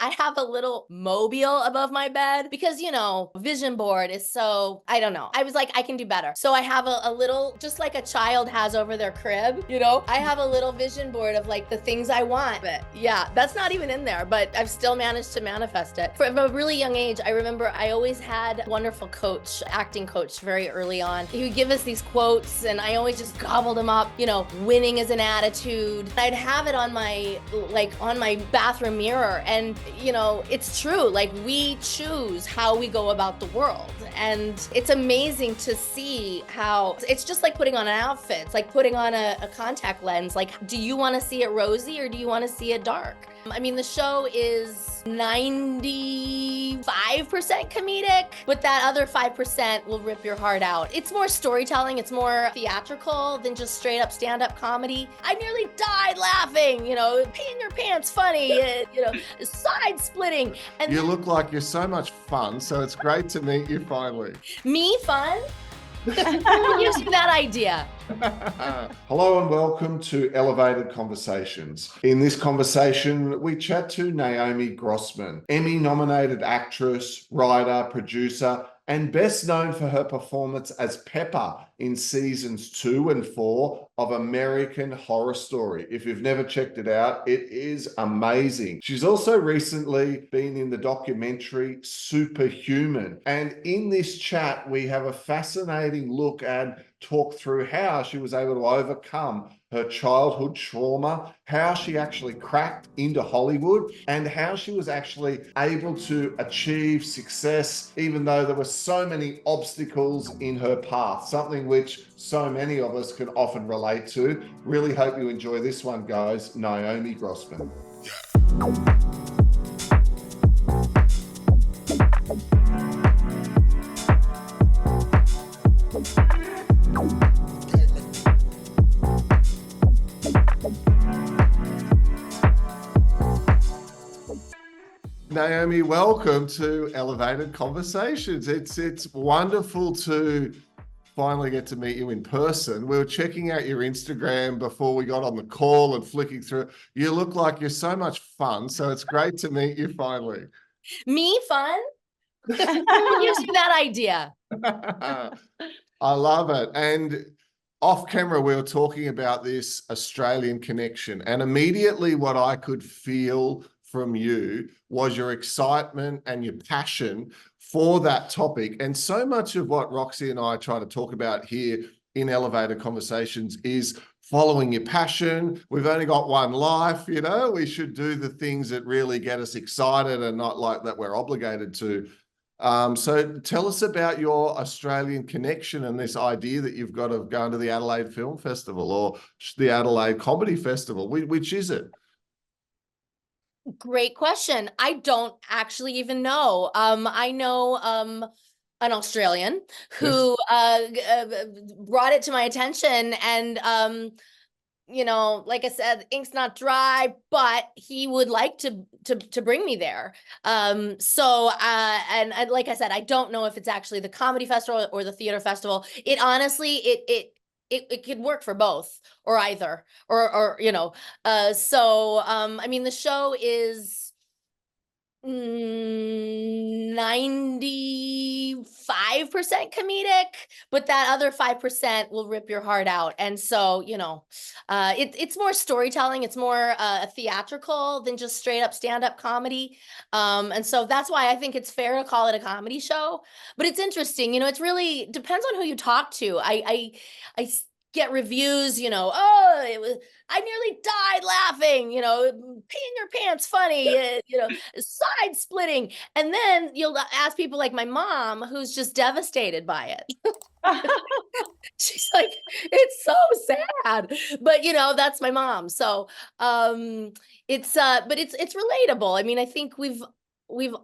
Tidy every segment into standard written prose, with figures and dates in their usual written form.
I have a little mobile above my bed because, vision board is so, I don't know. I was like, I can do better. So I have a little, just like a child has over their crib, I have a little vision board of like the things I want. But yeah, that's not even in there, but I've still managed to manifest it. From a really young age, I remember I always had a wonderful coach, acting coach very early on. He would give us these quotes and I always just gobbled them up, winning is an attitude. I'd have it on my bathroom mirror and, it's true. Like we choose how we go about the world. And it's amazing to see how it's just like putting on an outfit. It's like putting on a contact lens. Like, do you want to see it rosy or do you want to see it dark? I mean, the show is 95% comedic, but that other 5% will rip your heart out. It's more storytelling. It's more theatrical than just straight up stand-up comedy. I nearly died laughing, peeing your pants funny, side splitting. And you look like you're so much fun, so it's great to meet you finally. Me fun? Who gives you that idea? Hello and welcome to Elevated Conversations. In this conversation, we chat to Naomi Grossman, Emmy-nominated actress, writer, producer, and best known for her performance as Pepper in seasons 2 and 4 of American Horror Story. If you've never checked it out, it is amazing. She's also recently been in the documentary Superhuman. And in this chat, we have a fascinating look and talk through how she was able to overcome her childhood trauma, how she actually cracked into Hollywood, and how she was actually able to achieve success, even though there were so many obstacles in her path, something which so many of us can often relate to. Really hope you enjoy this one, guys. Naomi Grossman. Naomi, welcome to Elevated Conversations. It's wonderful to finally get to meet you in person. We were checking out your Instagram before we got on the call and flicking through. You look like you're so much fun, so it's great to meet you finally. Me fun? Who gives you that idea? I love it. And off camera, we were talking about this Australian connection, and immediately what I could feel from you was your excitement and your passion for that topic. And so much of what Roxy and I try to talk about here in Elevated Conversations is following your passion. We've only got one life, we should do the things that really get us excited and not like that we're obligated to. So tell us about your Australian connection and this idea that you've got of going to the Adelaide Film Festival or the Adelaide Comedy Festival. Which is it? Great question. I don't actually even know. I know an Australian who brought it to my attention, and like I said, ink's not dry, but he would like to bring me there. And like I said, I don't know if it's actually the comedy festival or the theater festival. It honestly, it could work for both or either, or I mean, the show is 95% comedic, but that other 5% will rip your heart out. And so, it's more storytelling. It's more theatrical than just straight up stand-up comedy. And so that's why I think it's fair to call it a comedy show. But it's interesting, it's really depends on who you talk to. I get reviews, I nearly died laughing, peeing your pants funny, side splitting. And then you'll ask people like my mom, who's just devastated by it. She's like, it's so sad, but that's my mom. So, but it's relatable. I mean, I think we've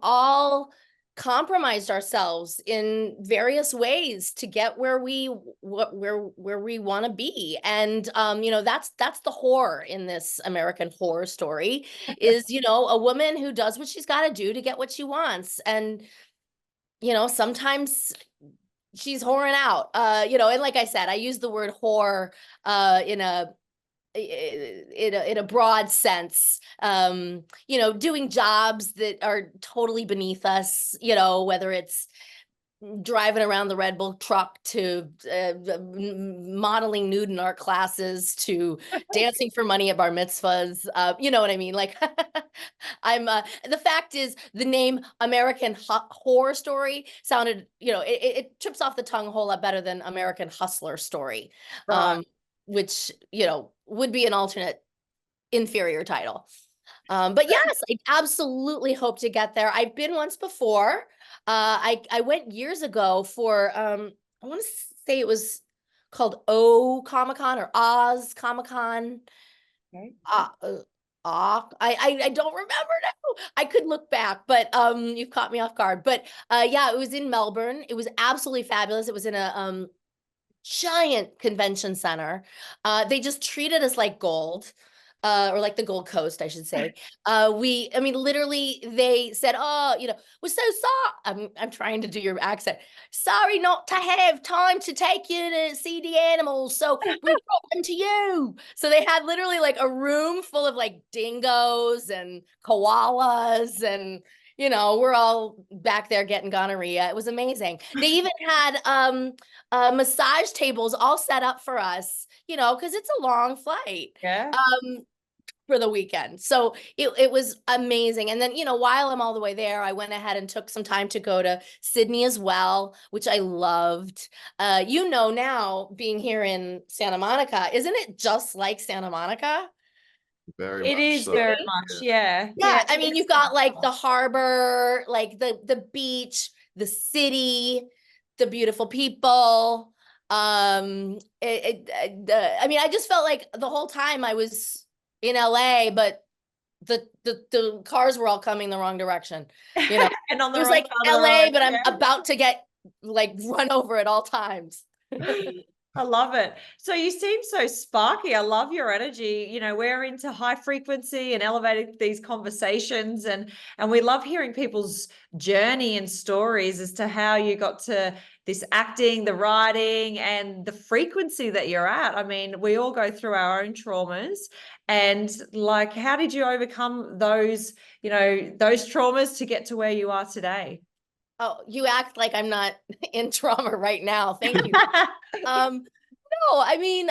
all compromised ourselves in various ways to get where we want to be. And that's the horror in this American Horror Story is a woman who does what she's got to do to get what she wants. And sometimes she's whoring out, and like I said, I use the word whore in a in a broad sense, doing jobs that are totally beneath us, whether it's driving around the Red Bull truck to modeling nude in art classes to dancing for money at bar mitzvahs. You know what I mean? Like, the fact is, the name American Horror Story sounded, it trips off the tongue a whole lot better than American Hustler Story, Right. which, would be an alternate inferior title. But yes, I absolutely hope to get there. I've been once before. I went years ago for I want to say it was called O Comic Con or Oz Comic Con. Okay. I don't remember now. I could look back, but you've caught me off guard. But yeah, it was in Melbourne. It was absolutely fabulous. It was in a giant convention center. They just treated us like gold. Or like the Gold Coast, I should say. Literally, they said, "Oh, we're so sorry." I'm trying to do your accent. Sorry, not to have time to take you to see the animals, so we brought them to you. So they had literally like a room full of like dingoes and koalas, and we're all back there getting gonorrhea. It was amazing. They even had massage tables all set up for us, because it's a long flight. Yeah. For the weekend. So it was amazing. And then, while I'm all the way there, I went ahead and took some time to go to Sydney as well, which I loved. Now being here in Santa Monica, isn't it just like Santa Monica? Very It much is so. very much, yeah. Yeah, I mean, you've got like the harbor, like the beach, the city, the beautiful people. I just felt like the whole time I was in LA, but the cars were all coming the wrong direction. And on It the was wrong like side of the LA, road, but I'm yeah. about to get like run over at all times. I love it. So you seem so sparky. I love your energy. We're into high frequency and elevating these conversations, and we love hearing people's journey and stories as to how you got to this acting, the writing, and the frequency that you're at. I mean, we all go through our own traumas, and like, how did you overcome those traumas to get to where you are today? Oh, you act like I'm not in trauma right now. Thank you. No, I mean,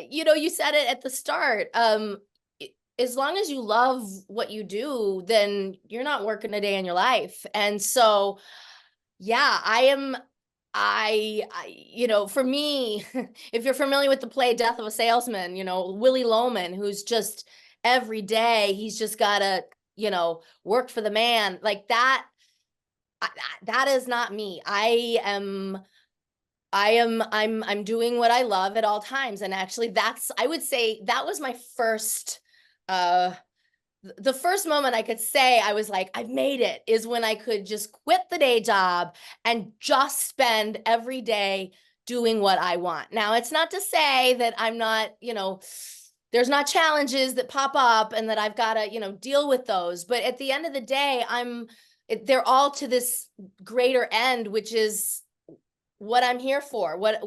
you said it at the start. As long as you love what you do, then you're not working a day in your life. And so, yeah, for me, if you're familiar with the play Death of a Salesman, Willie Loman, who's just every day, he's just gotta, work for the man like that. That is not me. I'm doing what I love at all times. And actually I would say that was my first, the first moment I could say I was like, I've made it, is when I could just quit the day job and just spend every day doing what I want. Now, it's not to say that I'm not, there's not challenges that pop up and that I've got to, deal with those. But at the end of the day, they're all to this greater end, which is what I'm here for, what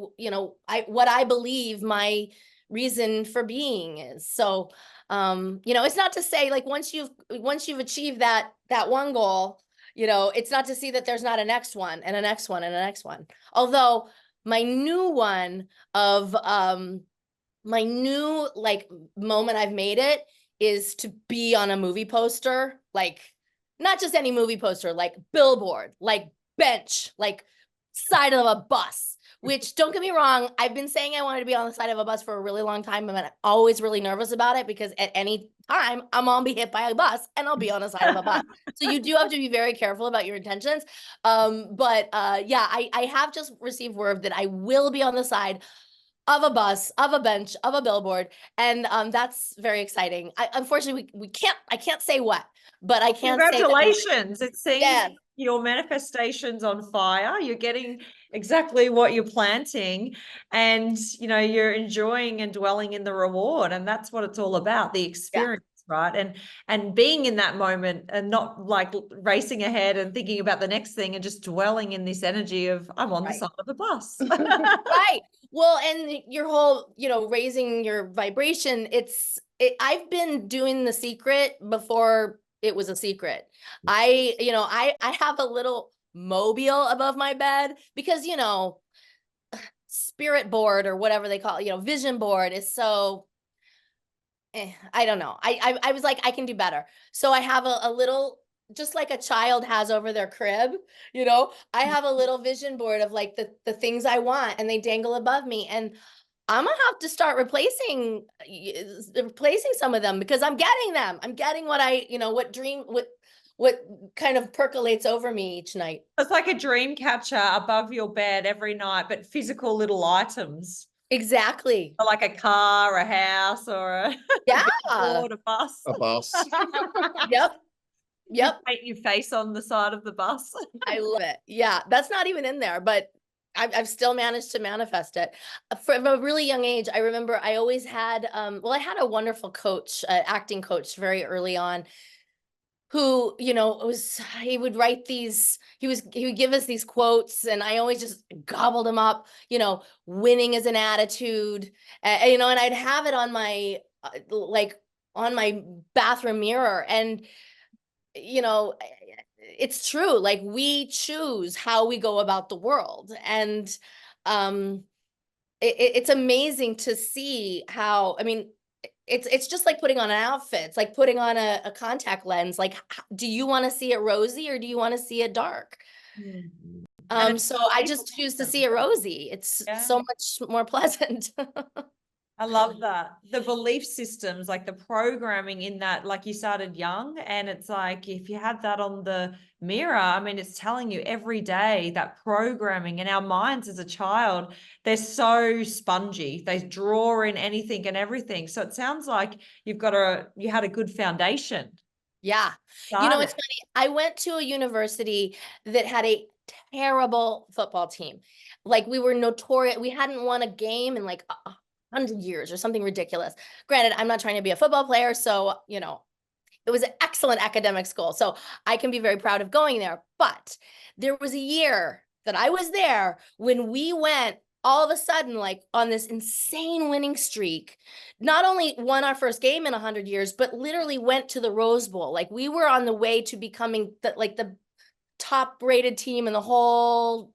I believe my reason for being is. So, it's not to say like once you've achieved that one goal, it's not to see that there's not a next one and a next one and a next one. Although my new one of my new like moment I've made it is to be on a movie poster, like not just any movie poster, like billboard, like bench, like side of a bus, which don't get me wrong, I've been saying I wanted to be on the side of a bus for a really long time. I'm always really nervous about it because at any time I'm gonna be hit by a bus and I'll be on the side of a bus. So you do have to be very careful about your intentions. But yeah, I have just received word that I will be on the side of a bus, of a bench, of a billboard. And that's very exciting. Unfortunately, I can't say what, but I can say that Congratulations. It seems yeah. your manifestation's on fire. You're getting exactly what you're planting, and you're enjoying and dwelling in the reward. And that's what it's all about, the experience. Right. And being in that moment and not like racing ahead and thinking about the next thing and just dwelling in this energy of I'm on the side of the bus. Right. Well, and your whole, raising your vibration, I've been doing The Secret before it was a secret. I have a little mobile above my bed because, spirit board or whatever they call it, vision board is so I don't know. I was like, I can do better. So I have a little, just like a child has over their crib, I have a little vision board of like the things I want and they dangle above me. And I'm gonna have to start replacing some of them because I'm getting them. I'm getting what kind of percolates over me each night. It's like a dream catcher above your bed every night, but physical little items. Exactly. Like a car, a house, or a Yeah. billboard, a bus. A bus. Yep. You Yep. paint your face on the side of the bus. I love it. Yeah, that's not even in there, but I've still managed to manifest it. From a really young age, I remember I always had, I had a wonderful coach, acting coach very early on, who, he would write these, he would give us these quotes and I always just gobbled them up, winning is an attitude, and I'd have it on my, like on my bathroom mirror. And, it's true. Like we choose how we go about the world. And, it's amazing to see how, I mean, it's just like putting on an outfit. It's like putting on a contact lens. Like, do you want to see it rosy or do you want to see it dark? So I just choose to see it rosy. It's so much more pleasant. I love that. The belief systems, like the programming in that, like you started young, and it's like if you had that on the mirror, I mean, it's telling you every day that programming. And our minds as a child, they're so spongy. They draw in anything and everything. So it sounds like you had a good foundation. Yeah. It's funny. I went to a university that had a terrible football team. Like we were notorious. We hadn't won a game in like 100 years or something ridiculous. Granted, I'm not trying to be a football player, so, it was an excellent academic school. So I can be very proud of going there. But there was a year that I was there when we went all of a sudden, like on this insane winning streak, not only won our first game in 100 years, but literally went to the Rose Bowl. Like we were on the way to becoming the top rated team in the whole,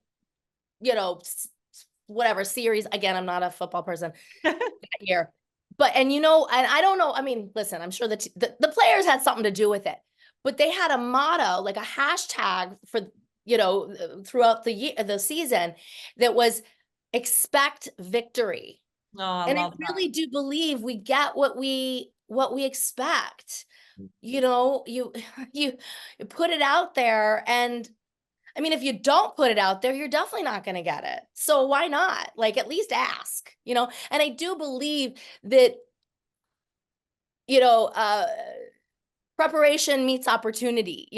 whatever series. Again, I'm not a football person that year. But, and I don't know, I mean, listen, I'm sure the players had something to do with it, but they had a motto, like a hashtag for, throughout the season that was expect victory. Oh, I And I love that. really do believe we get what we expect. You you put it out there, and I mean, if you don't put it out there, you're definitely not going to get it. So why not? Like, at least ask, and I do believe that, preparation meets opportunity,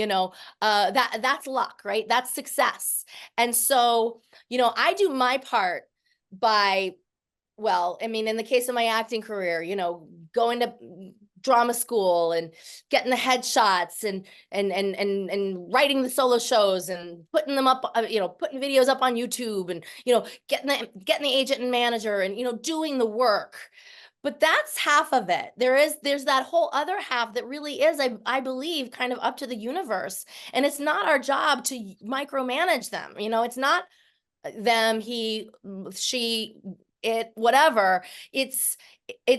that's luck, right? That's success. And so, I do my part by, well, I mean, in the case of my acting career, going to drama school and getting the headshots and writing the solo shows and putting them up, putting videos up on YouTube and, getting the agent and manager and, doing the work. But that's half of it. There's that whole other half that really is, I believe, kind of up to the universe. And it's not our job to micromanage them. It's not them, he, she, it, whatever. It's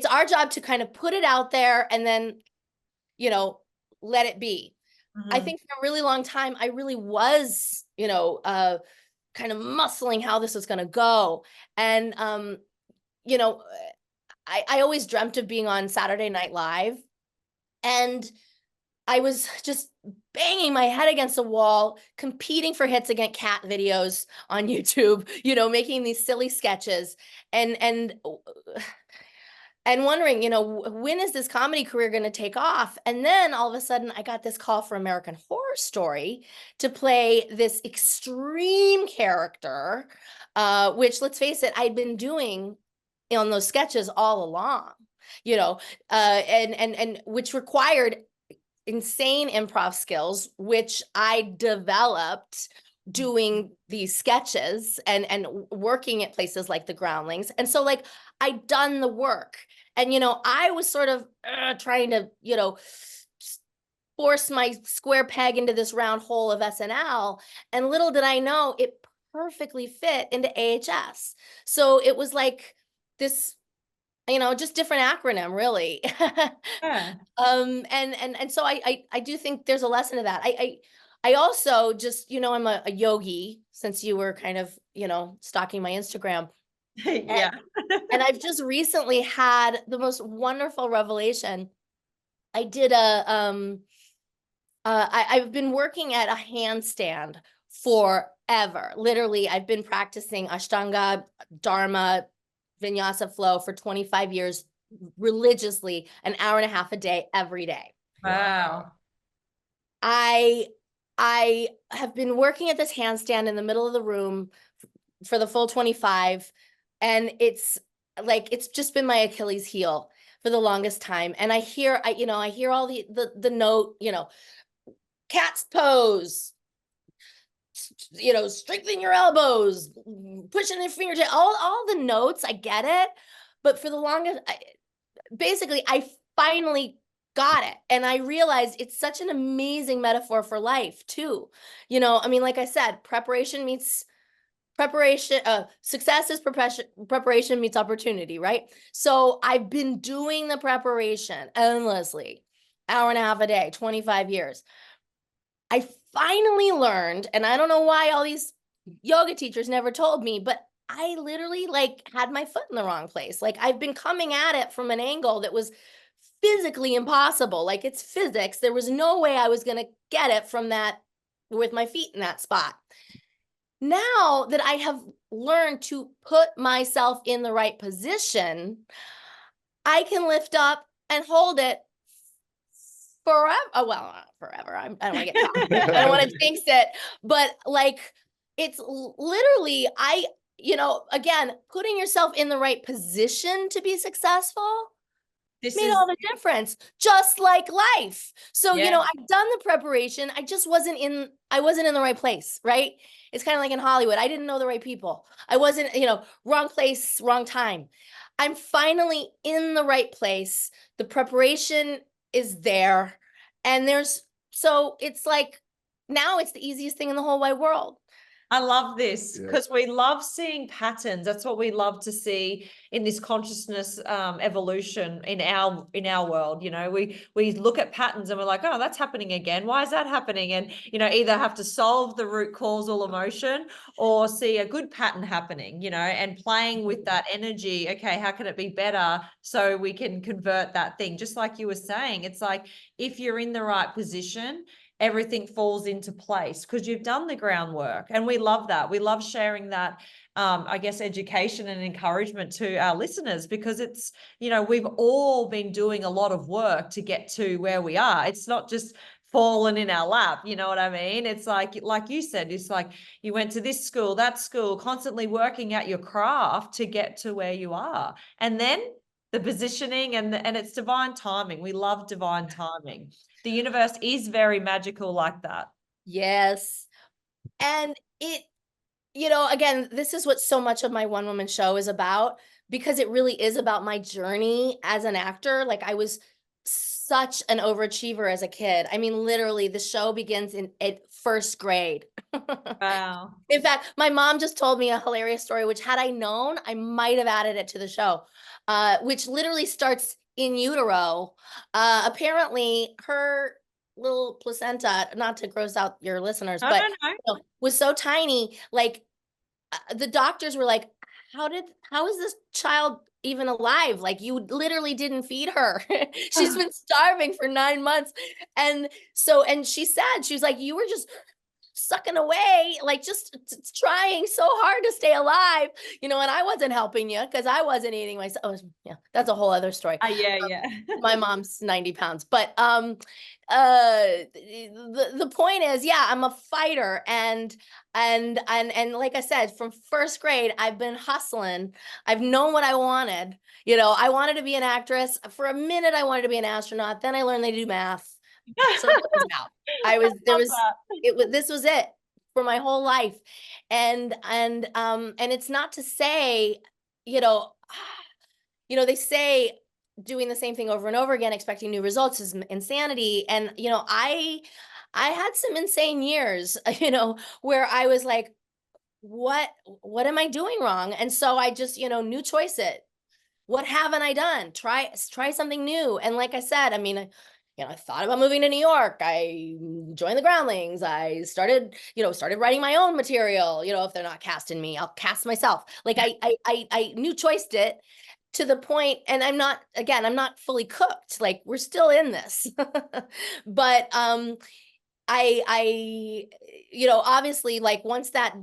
our job to kind of put it out there and then, let it be. I think for a really long time, I really was, kind of muscling how this was going to go. And, I always dreamt of being on Saturday Night Live, and I was just banging my head against the wall, competing for hits against cat videos on YouTube, making these silly sketches and wondering, when is this comedy career going to take off? And then all of a sudden I got this call for American Horror Story to play this extreme character, which, let's face it, I'd been doing on those sketches all along, and which required insane improv skills, which I developed doing these sketches and working at places like the Groundlings. And so like I'd done the work, and, I was sort of trying to, force my square peg into this round hole of SNL. And little did I know, it perfectly fit into AHS. So it was like this, just different acronym, really. Yeah. And so I do think there's a lesson to that. I also just, I'm a yogi, since you were kind of, stalking my Instagram. Yeah. And I've just recently had the most wonderful revelation. I did I've been working at a handstand forever. Literally, I've been practicing Ashtanga, Dharma, Vinyasa flow for 25 years, religiously, an hour and a half a day, every day. Wow. I have been working at this handstand in the middle of the room for the full 25, and it's just been my Achilles heel for the longest time. And I hear all the note, cat's pose, strengthen your elbows, pushing your fingertip, all the notes, I get it. But for the longest, basically, I finally got it. And I realized it's such an amazing metaphor for life too. Like I said, preparation meets preparation, success is preparation meets opportunity, right? So I've been doing the preparation endlessly, hour and a half a day, 25 years. I finally learned, and I don't know why all these yoga teachers never told me, but I literally had my foot in the wrong place. Like I've been coming at it from an angle that was physically impossible. Like it's physics. There was no way I was going to get it from that with my feet in that spot. Now that I have learned to put myself in the right position, I can lift up and hold it forever. Oh, well, not forever. I don't want to get cocky. I don't want to jinx it. But it's literally, again, putting yourself in the right position to be successful made all the difference, just like life. So, I've done the preparation. I wasn't in the right place, right? It's kind of like in Hollywood. I didn't know the right people. I wasn't, wrong place, wrong time. I'm finally in the right place. The preparation is there. And so it's like, now it's the easiest thing in the whole wide world. I love this because we love seeing patterns. That's what we love to see in this consciousness evolution in our world. We look at patterns and we're like, oh, that's happening again. Why is that happening? And either have to solve the root causal emotion or see a good pattern happening. And playing with that energy. Okay, how can it be better so we can convert that thing? Just like you were saying, it's like if you're in the right position, everything falls into place because you've done the groundwork. And we love that. We love sharing that, I guess, education and encouragement to our listeners, because it's, we've all been doing a lot of work to get to where we are. It's not just fallen in our lap. You know what I mean? It's like you said, it's like you went to this school, that school, constantly working at your craft to get to where you are. And then the positioning and it's divine timing. We love divine timing. The universe is very magical like that. Yes. And it, again, this is what so much of my one woman show is about, because it really is about my journey as an actor. Like I was such an overachiever as a kid. I mean, literally the show begins at first grade. Wow. In fact, my mom just told me a hilarious story, which had I known, I might have added it to the show, which literally starts in utero. Apparently her little placenta, not to gross out your listeners, but was so tiny, like the doctors were like, how is this child even alive? Like you literally didn't feed her. She's been starving for 9 months. And she said, she was like, you were just sucking away, like just trying so hard to stay alive, and I wasn't helping you because I wasn't eating myself. Oh, yeah, that's a whole other story. Yeah. My mom's 90 pounds, but the point is, yeah, I'm a fighter, and like I said, from first grade, I've been hustling. I've known what I wanted. I wanted to be an actress. For a minute, I wanted to be an astronaut. Then I learned they do math. So it was out. This was it. for my whole life. And it's not to say, you know, they say doing the same thing over and over again, expecting new results is insanity. And, I had some insane years, where I was like, what am I doing wrong? And so I just, new choice it. What haven't I done? Try something new. And like I said, I mean, I thought about moving to New York. I joined the Groundlings. I started writing my own material. If they're not casting me, I'll cast myself. Like I new choiced it to the point, and I'm not fully cooked. Like, we're still in this. But I obviously, like, once that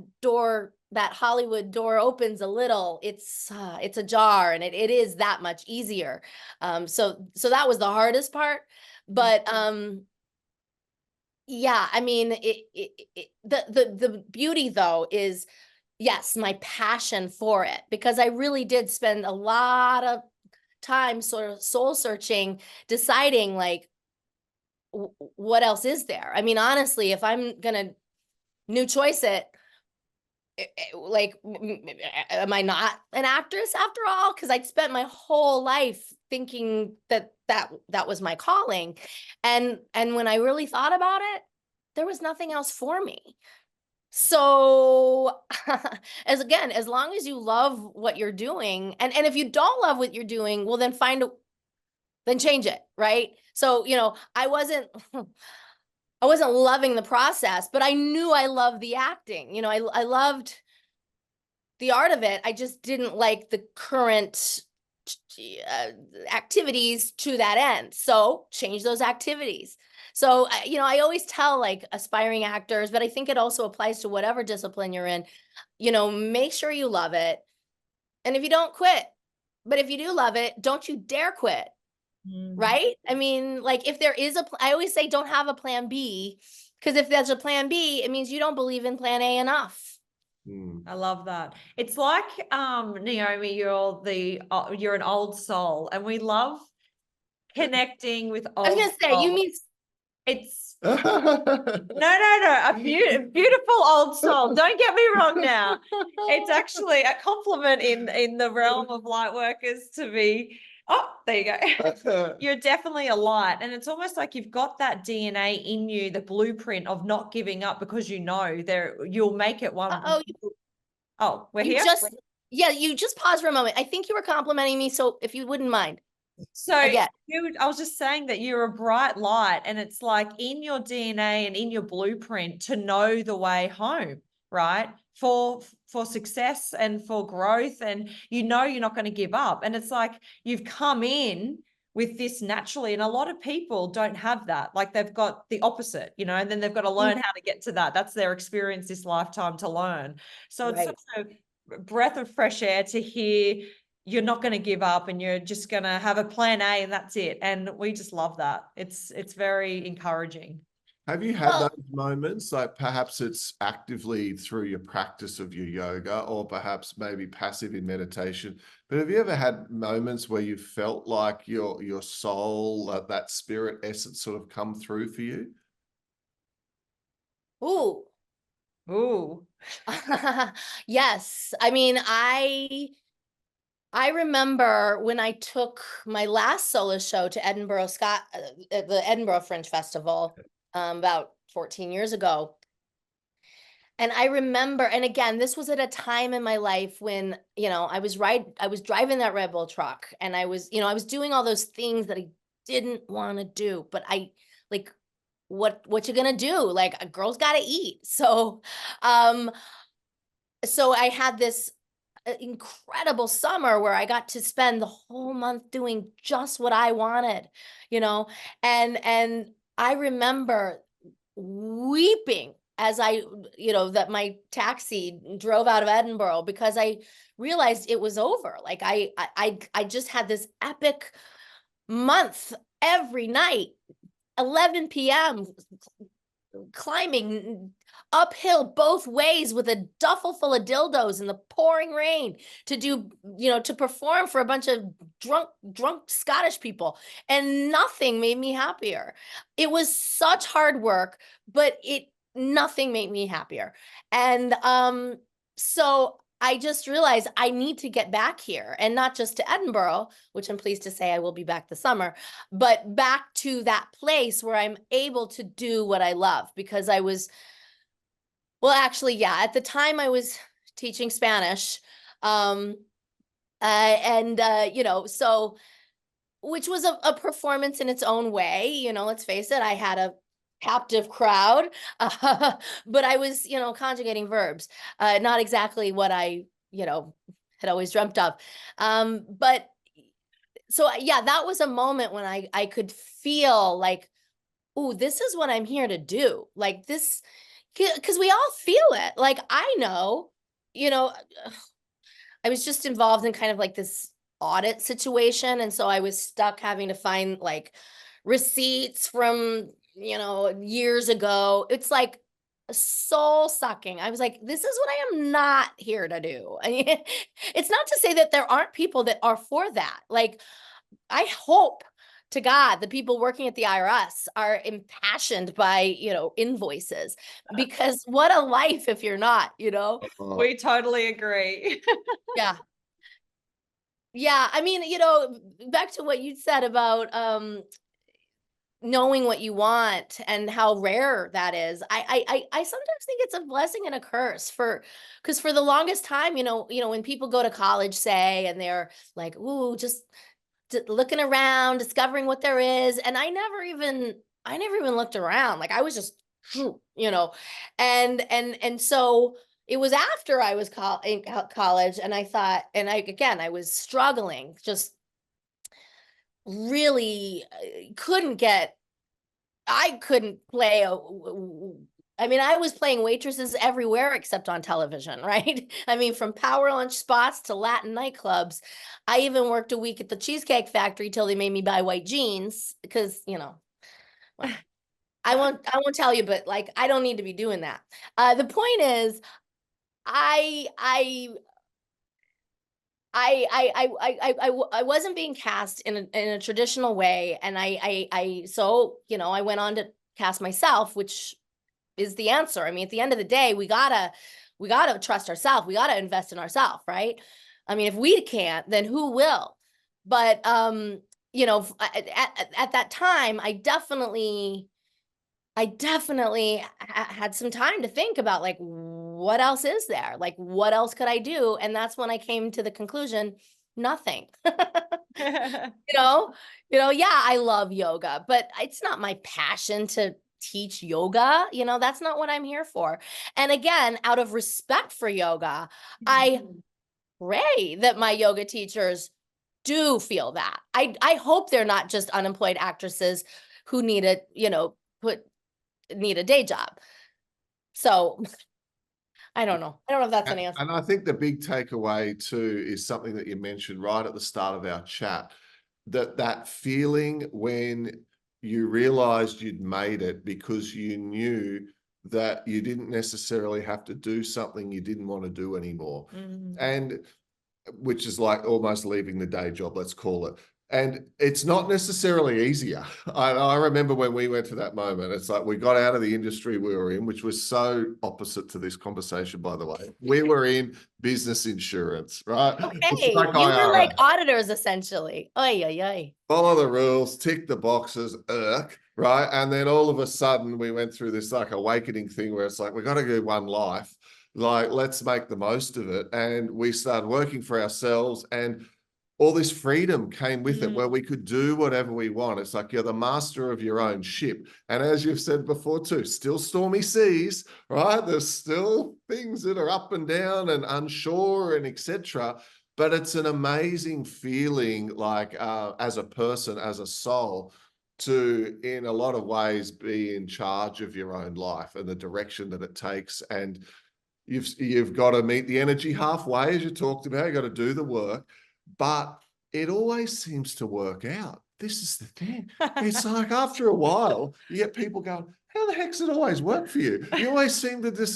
Hollywood door opens a little, it's ajar, and it is that much easier. So that was the hardest part. But yeah, I mean, the beauty though is, yes, my passion for it, because I really did spend a lot of time sort of soul searching, deciding, like, what else is there? I mean, honestly, if I'm gonna new choice it, like, am I not an actress after all? Because I'd spent my whole life thinking that was my calling, and when I really thought about it, there was nothing else for me. So as long as you love what you're doing, and if you don't love what you're doing, well, then change it, right? So, I wasn't loving the process, but I knew I loved the acting. I loved the art of it. I just didn't like the current activities to that end. So change those activities. So, I always tell, like, aspiring actors, but I think it also applies to whatever discipline you're in, make sure you love it. And if you don't, quit. But if you do love it, don't you dare quit. Right? I mean, like, if there is I always say, don't have a plan B, because if there's a plan B, it means you don't believe in plan A enough. I love that. It's like, Naomi, you're an old soul, and we love connecting with I was old gonna say, souls. you mean It's no, a beautiful old soul. Don't get me wrong now. It's actually a compliment in the realm of light workers to be. Oh, there you go. You're definitely a light. And it's almost like you've got that DNA in you, the blueprint of not giving up, because you'll make it one. Oh, we're here? You just pause for a moment. I think you were complimenting me, so if you wouldn't mind. So I was just saying that you're a bright light, and it's like in your DNA and in your blueprint to know the way home, right? For success and for growth, and you're not going to give up. And it's like you've come in with this naturally, and a lot of people don't have that. Like, they've got the opposite, and then they've got to learn how to get to that. That's their experience this lifetime to learn. So it's such a breath of fresh air to hear you're not going to give up, and you're just going to have a plan A, and that's it. And we just love that. It's very encouraging. Have you had those moments, like perhaps it's actively through your practice of your yoga, or perhaps maybe passive in meditation, but have you ever had moments where you felt like your soul, that spirit essence sort of come through for you? Ooh. Yes. I mean, I remember when I took my last solo show to Edinburgh, at the Edinburgh Fringe Festival, about 14 years ago. And I remember, and again, this was at a time in my life when, I was driving that Red Bull truck, and I was doing all those things that I didn't want to do, but what you gonna do? Like, a girl's got to eat. So I had this incredible summer where I got to spend the whole month doing just what I wanted, and I remember weeping as that my taxi drove out of Edinburgh, because I realized it was over. Like, I just had this epic month every night, 11 p.m. climbing uphill both ways with a duffel full of dildos in the pouring rain to do, to perform for a bunch of drunk Scottish people, and nothing made me happier. It was such hard work, but nothing made me happier. And so I just realized I need to get back here, and not just to Edinburgh, which I'm pleased to say I will be back this summer, but back to that place where I'm able to do what I love. Because I was, well, actually, yeah, at the time I was teaching Spanish. Um, so, which was a performance in its own way. Let's face it, I had a captive crowd, but I was, conjugating verbs, not exactly what I, had always dreamt of. But so, yeah, that was a moment when I could feel like, oh, this is what I'm here to do. Like this, because we all feel it. Like, I know, you know, I was just involved in kind of like this audit situation. And so I was stuck having to find like receipts from, years ago. It's like soul sucking. I was like, this is what I am not here to do. I mean, it's not to say that there aren't people that are for that. Like, I hope to God the people working at the IRS are impassioned by, invoices, because what a life if you're not. Oh, We totally agree. Yeah. Yeah, I mean, back to what you said about knowing what you want and how rare that is. I sometimes think it's a blessing and a curse, because for the longest time, when people go to college, say, and they're like, ooh, just looking around, discovering what there is, and I never even looked around. Like, I was just, and so it was after I was in college, and I thought, and I was struggling, just really I couldn't play I mean, I was playing waitresses everywhere except on television, right? I mean, from power lunch spots to Latin nightclubs. I even worked a week at the Cheesecake Factory till they made me buy white jeans because, well, I won't tell you, but like, I don't need to be doing that. The point is, I I I wasn't being cast in a traditional way, and I went on to cast myself, which is the answer. I mean, at the end of the day, we gotta trust ourselves. We gotta invest in ourselves, right? I mean, if we can't, then who will? But at that time, I definitely had some time to think about, like, what else is there? Like, what else could I do? And that's when I came to the conclusion, nothing. You know, yeah, I love yoga, but it's not my passion to teach yoga. That's not what I'm here for. And again, out of respect for yoga, I pray that my yoga teachers do feel that. I hope they're not just unemployed actresses who need a day job. So I don't know. I don't know if that's an answer. And I think the big takeaway too is something that you mentioned right at the start of our chat, that feeling when you realized you'd made it because you knew that you didn't necessarily have to do something you didn't want to do anymore. And which is like almost leaving the day job, let's call it. And it's not necessarily easier. I remember when we went to that moment, it's like we got out of the industry we were in, which was so opposite to this conversation, by the way. We were in business insurance, right? It's Okay, like you were like IRA. auditors essentially. Oy, oy, oy. Follow the rules, tick the boxes, right? And then all of a sudden we went through this like awakening thing where it's like, we got to do one life. Like, let's make the most of it. And we started working for ourselves, and all this freedom came with it where we could do whatever we want. It's like you're the master of your own ship. And as you've said before too, still stormy seas, right? There's still things that are up and down and unsure and etc. But it's an amazing feeling, like as a person, as a soul, to in a lot of ways be in charge of your own life and the direction that it takes. And you've got to meet the energy halfway, as you talked about. You got to do the work, but it always seems to work out. This is the thing. It's like after a while, you get people going, how the heck's it always worked for you? You always seem to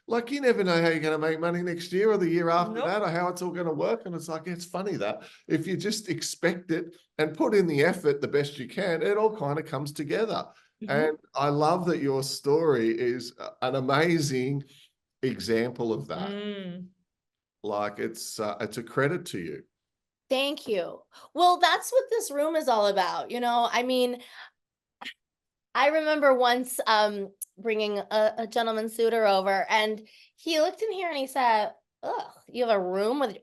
like, you never know how you're going to make money next year or the year after that, or how it's all going to work. And it's like, it's funny that if you just expect it and put in the effort the best you can, it all kind of comes together. And I love that your story is an amazing example of that. Mm. Like it's a credit to you. Thank you. Well, that's what this room is all about. I mean, I remember once bringing a gentleman suitor over, and he looked in here and he said, "Ugh, you have a room with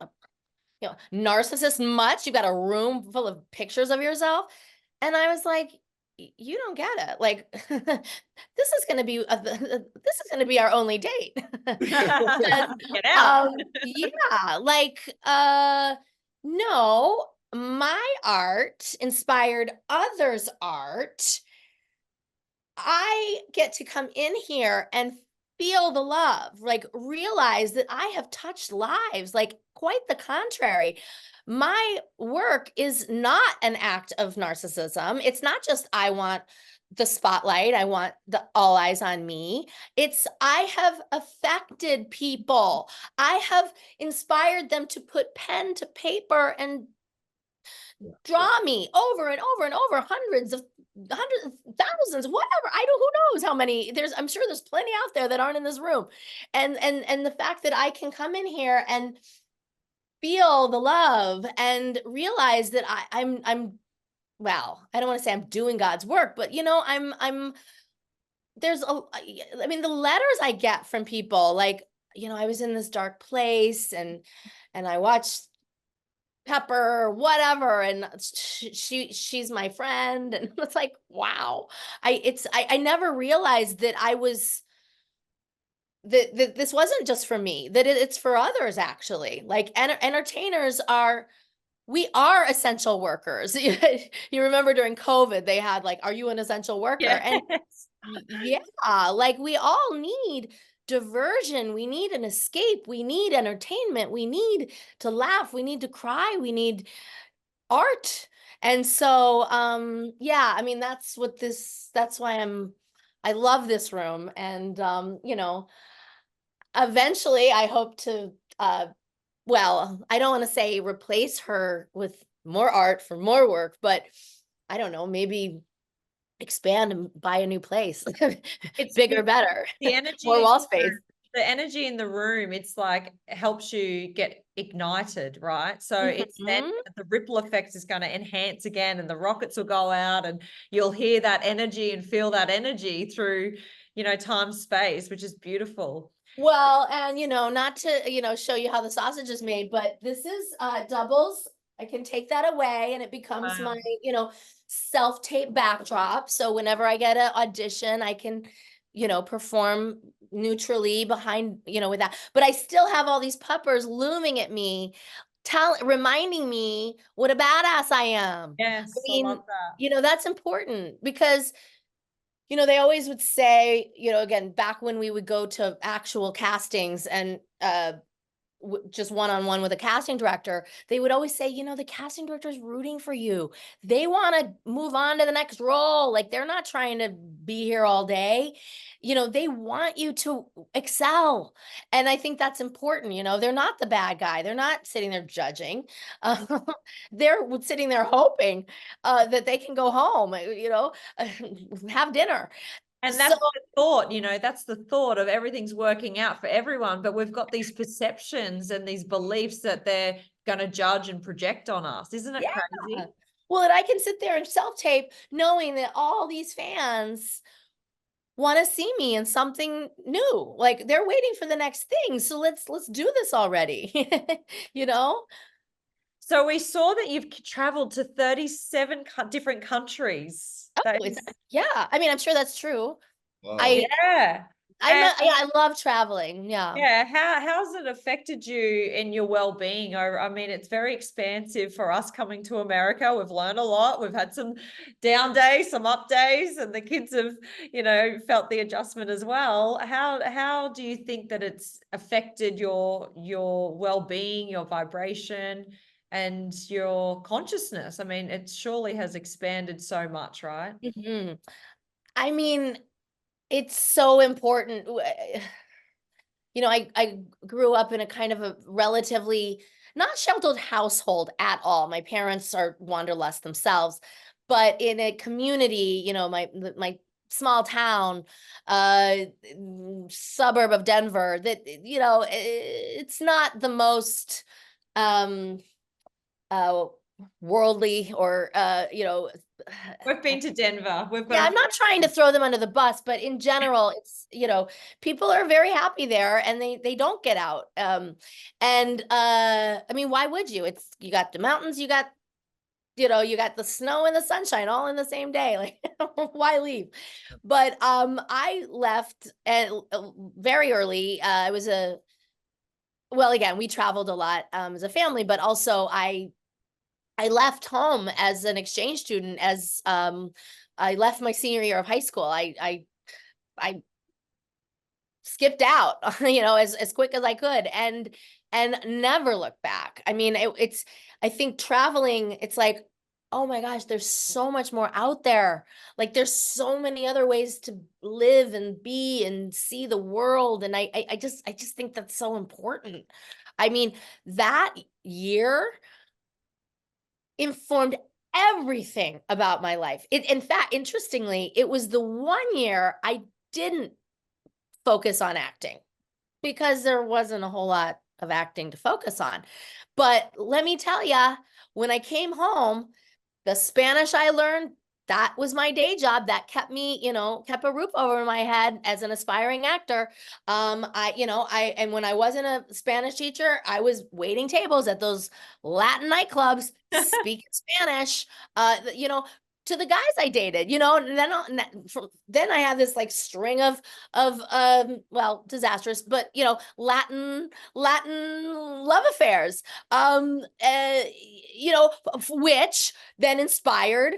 narcissist much? You got a room full of pictures of yourself?" And I was like, You don't get it. Like, this is going to be this is going to be our only date." Because, Get out. yeah, like, no, my art inspired others' art. I get to come in here and feel the love, like realize that I have touched lives, like quite the contrary. My work is not an act of narcissism. It's not just I want the spotlight, I want the all eyes on me. It's I have affected people. I have inspired them to put pen to paper and draw me over and over and over, hundreds, thousands, whatever. I don't, who knows how many I'm sure there's plenty out there that aren't in this room. And the fact that I can come in here and feel the love and realize that I'm well, I don't want to say I'm doing God's work, but there's I mean, the letters I get from people, like, I was in this dark place, and I watched Pepper or whatever, and she's my friend, and it's like, wow. I never realized that that this wasn't just for me, that it's for others, actually. Like, entertainers we are essential workers. You remember during COVID they had, like, are you an essential worker? And Yes. yeah, like, we all need diversion, we need an escape, we need entertainment, we need to laugh, we need to cry, we need art. And so yeah, I mean, that's why I love this room. And eventually I hope to well, I don't want to say replace her with more art for more work, but I don't know, maybe expand and buy a new place. It's Bigger, better, the energy more in wall the room, space. the energy in the room, it's like helps you get ignited, right? So it's then Mhm. the ripple effect is going to enhance again, and the rockets will go out, and you'll hear that energy and feel that energy through, time, space, which is beautiful. Well, and not to, show you how the sausage is made, but this is doubles. I can take that away and it becomes Wow. my, self-tape backdrop. So whenever I get an audition, I can, perform neutrally behind, with that. But I still have all these puppers looming at me, reminding me what a badass I am. I Yes, I mean, love that. that's important because they always would say, again, back when we would go to actual castings and just one-on-one with a casting director, they would always say, the casting director is rooting for you. They want to move on to the next role. Like, they're not trying to be here all day. They want you to excel. And I think that's important. They're not the bad guy. They're not sitting there judging. Uh, they're sitting there hoping that they can go home, have dinner. And So that's the thought, that's the thought of everything's working out for everyone. But we've got these perceptions and these beliefs that they're going to judge and project on us. Isn't it yeah. crazy? Well, and I can sit there and self-tape knowing that all these fans want to see me in something new. Like, they're waiting for the next thing. So let's do this already. you know? So we saw that you've traveled to 37 different countries. Oh, That is, yeah. I mean, I'm sure that's true. Wow. I yeah. yeah, And I love traveling. Yeah. yeah, how's it affected you in your well-being? I mean, it's very expansive for us coming to America. We've learned a lot. We've had some down days, some up days, and the kids have, felt the adjustment as well. How do you think that it's affected your well-being, your vibration, and your consciousness? I mean, it surely has expanded so much, right? Mhm. I mean, it's so important. I grew up in a kind of a relatively not sheltered household at all. My parents are wanderlust themselves, but in a community, my small town, suburb of Denver, that, you know, it's not the most uh worldly or you know, We've been to Denver. We've got yeah, a I'm not trying to throw them under the bus, but in general, it's, you know, people are very happy there and they don't get out. And I mean, why would you? It's, you got the mountains, you got, you know, you got the snow and the sunshine all in the same day. Like, why leave? But I left at very early. I was a, well, again, we traveled a lot as a family, but also I left home as an exchange student, as I left my senior year of high school. I skipped out, you know, as quick as I could, and never looked back. I mean, it's, I think traveling, it's like, oh my gosh, there's so much more out there. Like, there's so many other ways to live and be and see the world. And I just think that's so important. I mean, that year informed everything about my life. In fact, interestingly, it was the one year I didn't focus on acting because there wasn't a whole lot of acting to focus on. But let me tell you, when I came home, the Spanish I learned, that was my day job. That kept me, you know, kept a roof over my head as an aspiring actor. And when I wasn't a Spanish teacher, I was waiting tables at those Latin nightclubs, speaking Spanish, you know, to the guys I dated, you know. And then I have this like string of well, disastrous, but, you know, Latin love affairs, you know, which then inspired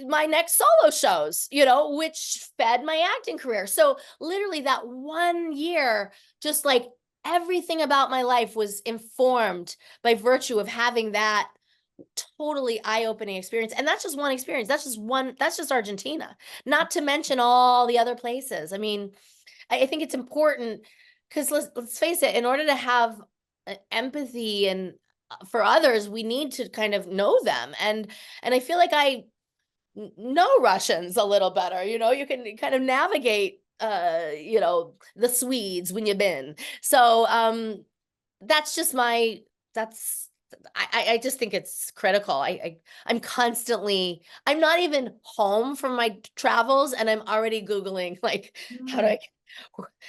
my next solo shows, you know, which fed my acting career. So literally that one year, just like everything about my life was informed by virtue of having that totally eye-opening experience. And that's just one experience. That's just Argentina, not to mention all the other places. I mean, I think it's important because let's face it, in order to have empathy and for others, we need to kind of know them. And I feel like I know Russians a little better. You know, you can kind of navigate you know, the Swedes when you've been. So that's just my, that's, I just think it's critical. I'm constantly, I'm not even home from my travels and I'm already Googling like, how do Mm. I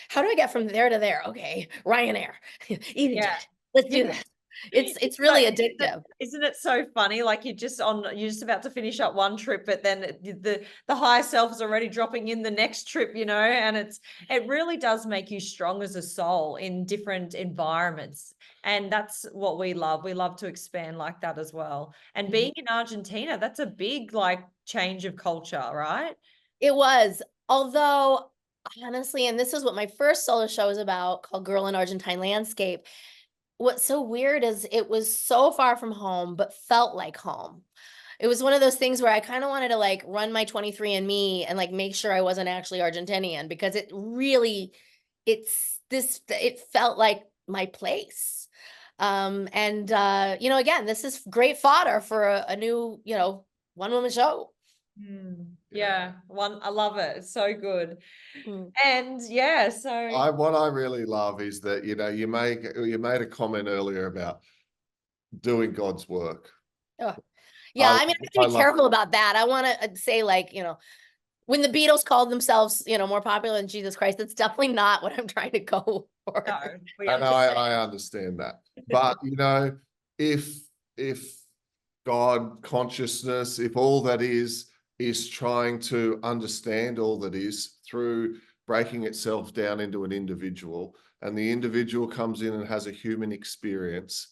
how do I get from there to there? Okay, Ryanair, Yeah. EasyJet. Let's do this. It's So really addictive. isn't it so funny? Like you're just about to finish up one trip, but then the higher self is already dropping in the next trip, you know, and it really does make you strong as a soul in different environments. And that's what we love. We love to expand like that as well. And being in Argentina, that's a big like change of culture, right? It was, although honestly, and this is what my first solo show was about, called Girl in Argentine Landscape. What's so weird is it was so far from home, but felt like home. It was one of those things where I kind of wanted to like run my 23andMe and like make sure I wasn't actually Argentinian, because it really, it felt like my place. You know, again, this is great fodder for a new, you know, one woman show. Yeah, I love it. It's so good. Mm. And yeah, so What I really love is that, you know, you made a comment earlier about doing God's work. Oh. Yeah, I mean, I have to I be love careful about that. I want to say, like, you know, when the Beatles called themselves, you know, more popular than Jesus Christ, that's definitely not what I'm trying to go for. no, we and understand. I understand that. But you know, if God consciousness, if all that is trying to understand all that is through breaking itself down into an individual, and the individual comes in and has a human experience,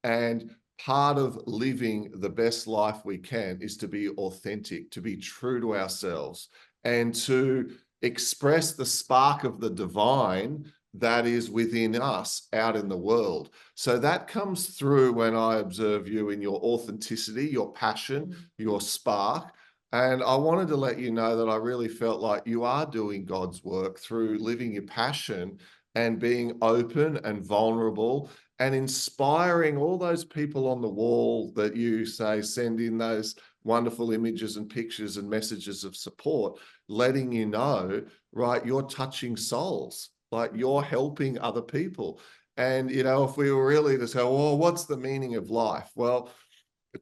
and part of living the best life we can is to be authentic, to be true to ourselves, and to express the spark of the divine that is within us out in the world. So that comes through when I observe you in your authenticity, your passion, your spark. And I wanted to let you know that I really felt like you are doing God's work through living your passion and being open and vulnerable and inspiring all those people on the wall that you say send in those wonderful images and pictures and messages of support, letting you know, right, you're touching souls, like you're helping other people. And, you know, if we were really to say, well, what's the meaning of life? Well,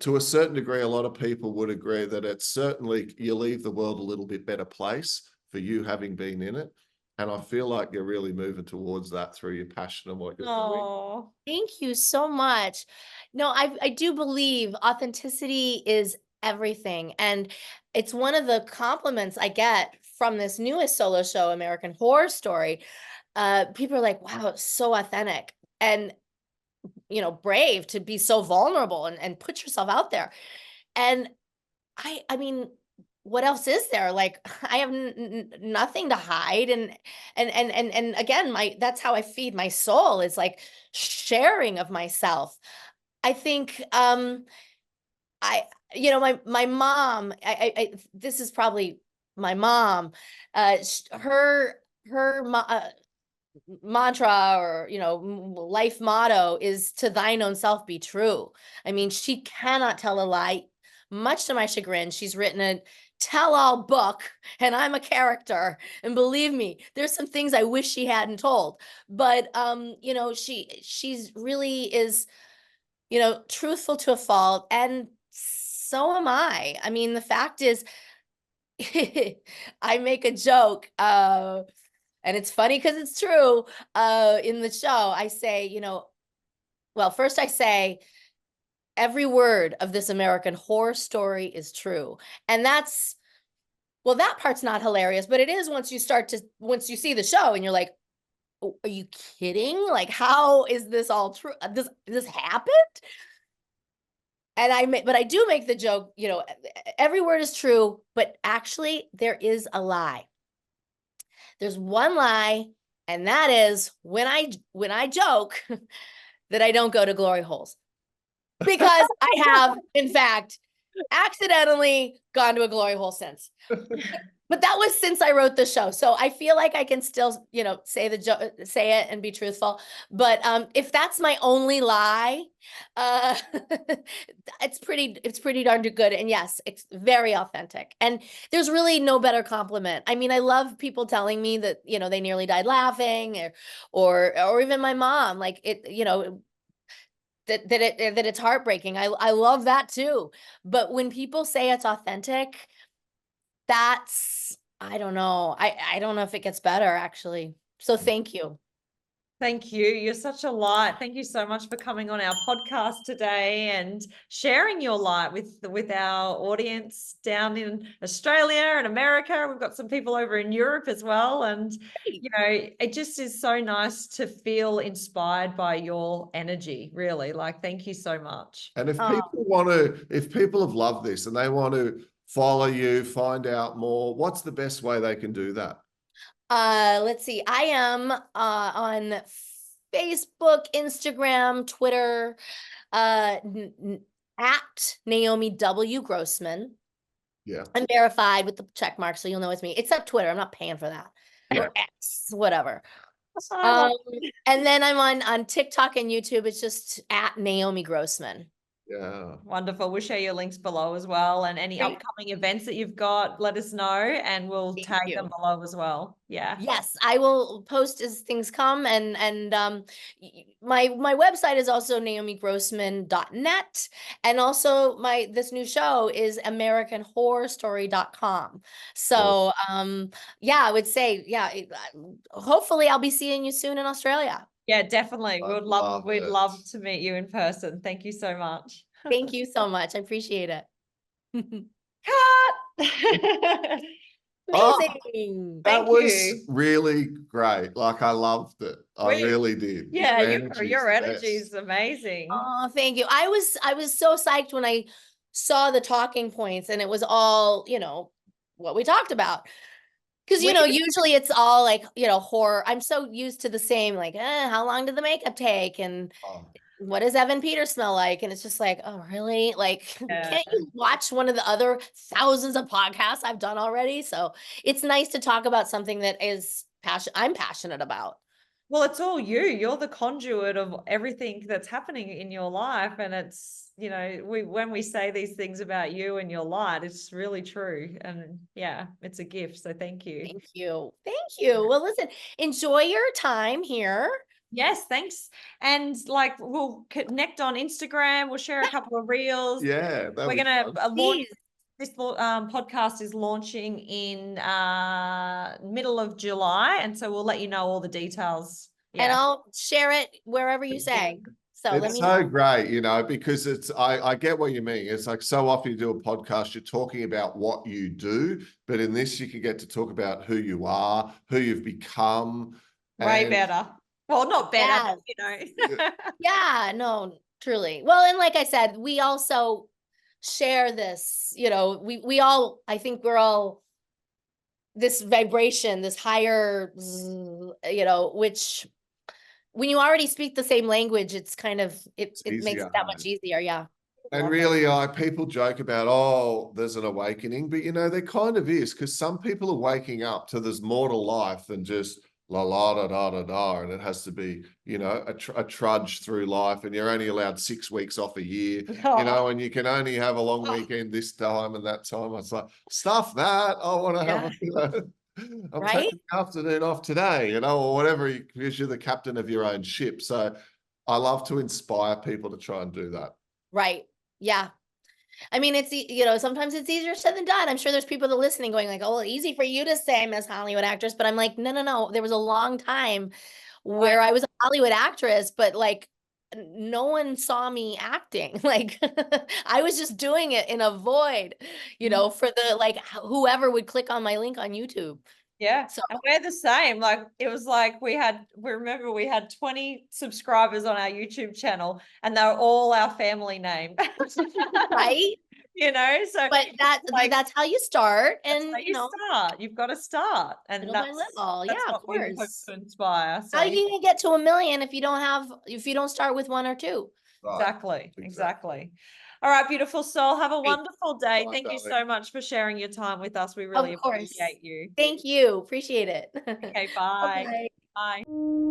to a certain degree, a lot of people would agree that it's certainly you leave the world a little bit better place for you having been in it. And I feel like you're really moving towards that through your passion and what you're doing. Oh, Thank you so much. No, I do believe authenticity is everything. And it's one of the compliments I get from this newest solo show, American Horror Story. People are like, wow, it's so authentic and, you know, brave to be so vulnerable and put yourself out there. And I mean, what else is there? Like, I have nothing to hide. And again, that's how I feed my soul, is like sharing of myself. I think, I, you know, my mom, this is probably my mom, her mantra, or, you know, life motto is to thine own self be true. I mean, she cannot tell a lie. Much to my chagrin, she's written a tell-all book, and I'm a character. And believe me, there's some things I wish she hadn't told. But you know, she's really is, you know, truthful to a fault, and so am I. I mean, the fact is, I make a joke, and it's funny because it's true. In the show, I say, you know, well, first I say, every word of this American Horror Story is true. And that's, well, that part's not hilarious, but it is once you see the show and you're like, oh, are you kidding? Like, how is this all true? This happened? And but I do make the joke, you know, every word is true, but actually there is a lie. There's one lie, and that is when I joke that I don't go to glory holes. Because I have, in fact, accidentally gone to a glory hole since. But that was since I wrote the show. So I feel like I can still, you know, say it and be truthful. But if that's my only lie, uh, it's pretty darn good. And yes, it's very authentic. And there's really no better compliment. I mean, I love people telling me that, you know, they nearly died laughing, or even my mom, like, it, you know, that it's heartbreaking. I love that too. But when people say it's authentic, that's, I don't know. I don't know if it gets better, actually. So thank you. thank you. You're such a light. Thank you so much for coming on our podcast today and sharing your light with our audience down in Australia and America. We've got some people over in Europe as well. And, you know, it just is so nice to feel inspired by your energy, really. Like, thank you so much. And if people have loved this and they want to follow you, find out more, what's the best way they can do that? Let's see. I am on Facebook, Instagram, Twitter, at Naomi W. Grossman. Yeah. I'm verified with the check mark, so you'll know it's me. Except Twitter. I'm not paying for that. Yeah. Or X, whatever. And then I'm on TikTok and YouTube. It's just at Naomi Grossman. Yeah. Wonderful. We'll share your links below as well. And any Great. upcoming events that you've got, let us know and we'll Thank tag you. them below as well. Yeah. Yes, I will post as things come. And my website is also naomigrossman.net. And also this new show is americanhorrorstory.com. So yeah, I would say, yeah, hopefully I'll be seeing you soon in Australia. Yeah, definitely. We'd it. love to meet you in person. Thank you so much. Thank you so much. I appreciate it. Cut. Amazing. That Thank was you. really great. Like, I loved it. I really did. Yeah, Your your energy best. is amazing. Oh, thank you. I was so psyched when I saw the talking points, and it was all, you know, what we talked about. Because, you know, usually it's all like, you know, horror. I'm so used to the same, like, how long did the makeup take? And what does Evan Peters smell like? And it's just like, oh, really? Like, can't you watch one of the other thousands of podcasts I've done already? So it's nice to talk about something that is I'm passionate about. Well, it's all you. You're the conduit of everything that's happening in your life. And it's, when we say these things about you and your light, it's really true. And yeah, it's a gift. So thank you. Thank you. Thank you. Well, listen, enjoy your time here. Yes, thanks. And like we'll connect on Instagram. We'll share a couple of reels. Yeah, We're gonna launch Please. this podcast is launching in middle of July, and so we'll let you know all the details. And Yeah, I'll share it wherever you say. So let it's me so know. great, because I get what you mean. It's like so often you do a podcast, you're talking about what you do, but in this you can get to talk about who you are, who you've become. way And better. Well, not better, Yes. but Yeah, no, truly. Well, and like I said, we also share this, we all, I think we're all this vibration, this higher, which when you already speak the same language, it's kind of, it it's makes it easier. that much easier. Yeah. And Love it. really, people joke about, oh, there's an awakening, but there kind of is, because some people are waking up to there's more to life than just la la da da da da, and it has to be, a trudge through life, and you're only allowed 6 weeks off a year, and you can only have a long weekend this time and that time. It's like, stuff that. I want to have, I'm Right? taking the afternoon off today, or whatever, because you're the captain of your own ship. So I love to inspire people to try and do that. Right. Yeah. I mean, sometimes it's easier said than done. I'm sure there's people that are listening going like, oh, easy for you to say Miss Hollywood actress. But I'm like, no. There was a long time where I was a Hollywood actress, but like no one saw me acting. Like I was just doing it in a void, for the like whoever would click on my link on YouTube. yeah. So And we're the same. Like it was like we remember we had 20 subscribers on our YouTube channel, and they're all our family name. right. So But that's how you start, that's and how you start. You've got to start, and little by little. Yeah, that's of what we hope course. to inspire. So How you gonna get to 1 million if you don't start with 1 or 2? Right. exactly. All right, beautiful soul. Have a Great. wonderful day. Bye, Thank you darling. so much for sharing your time with us. We really Of course. appreciate you. Thank you. Appreciate it. Okay, bye. Bye-bye. Bye.